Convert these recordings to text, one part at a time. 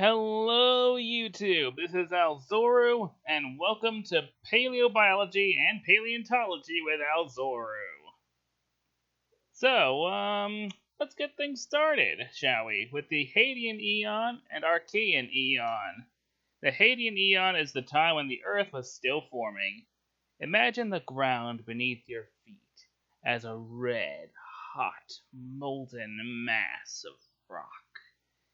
Hello, YouTube. This is Alzoru, and welcome to Paleobiology and Paleontology with Alzoru. So, let's get things started, shall we, with the Hadean Eon and Archaean Eon. The Hadean Eon is the time when the Earth was still forming. Imagine the ground beneath your feet as a red, hot, molten mass of rock,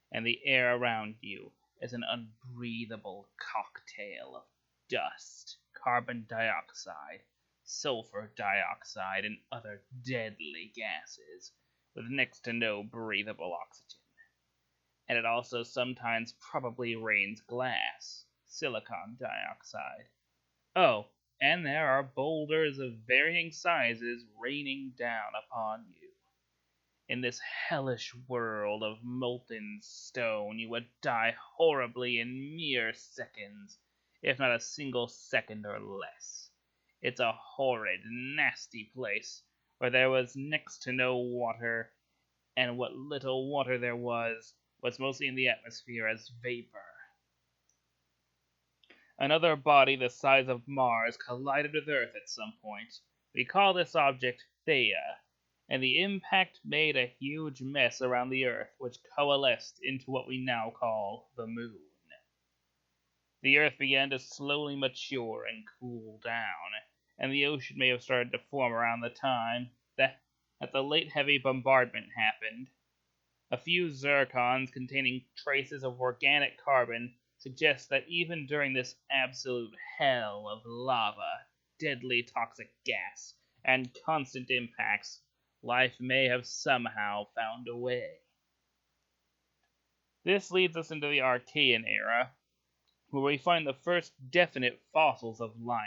and the air around you is an unbreathable cocktail of dust, carbon dioxide, sulfur dioxide, and other deadly gases, with next to no breathable oxygen. And it also sometimes probably rains glass, silicon dioxide. Oh, and there are boulders of varying sizes raining down upon you. In this hellish world of molten stone, you would die horribly in mere seconds, if not a single second or less. It's a horrid, nasty place, where there was next to no water, and what little water there was mostly in the atmosphere as vapor. Another body the size of Mars collided with Earth at some point. We call this object Theia, and the impact made a huge mess around the Earth, which coalesced into what we now call the Moon. The Earth began to slowly mature and cool down, and the ocean may have started to form around the time that the late heavy bombardment happened. A few zircons containing traces of organic carbon suggest that even during this absolute hell of lava, deadly toxic gas, and constant impacts, life may have somehow found a way. This leads us into the Archaean Era, where we find the first definite fossils of life.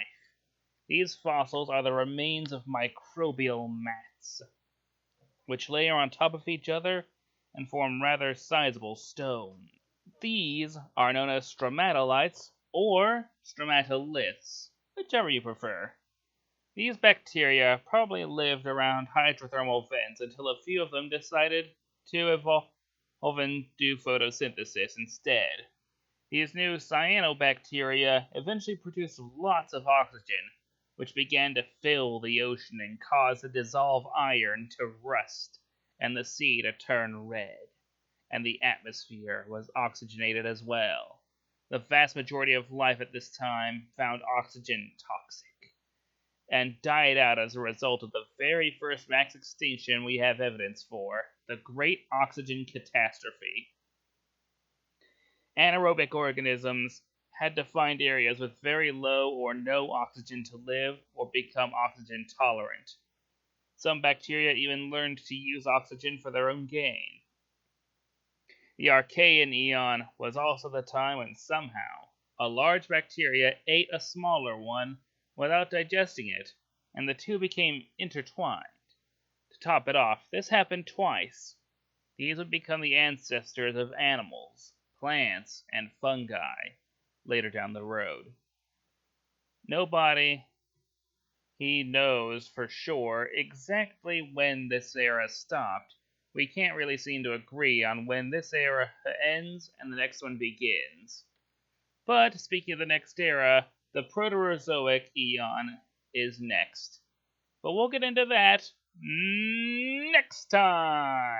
These fossils are the remains of microbial mats, which layer on top of each other and form rather sizable stones. These are known as stromatolites or stromatoliths, whichever you prefer. These bacteria probably lived around hydrothermal vents until a few of them decided to evolve and do photosynthesis instead. These new cyanobacteria eventually produced lots of oxygen, which began to fill the ocean and cause the dissolved iron to rust and the sea to turn red, and the atmosphere was oxygenated as well. The vast majority of life at this time found oxygen toxic, and died out as a result of the very first mass extinction we have evidence for, the Great Oxygen Catastrophe. Anaerobic organisms had to find areas with very low or no oxygen to live or become oxygen tolerant. Some bacteria even learned to use oxygen for their own gain. The Archaean Eon was also the time when somehow a large bacteria ate a smaller one without digesting it, and the two became intertwined. To top it off, this happened twice. These would become the ancestors of animals, plants, and fungi later down the road. Nobody knows for sure exactly when this era stopped. We can't really seem to agree on when this era ends and the next one begins. But speaking of the next era, the Proterozoic Eon is next. But we'll get into that next time.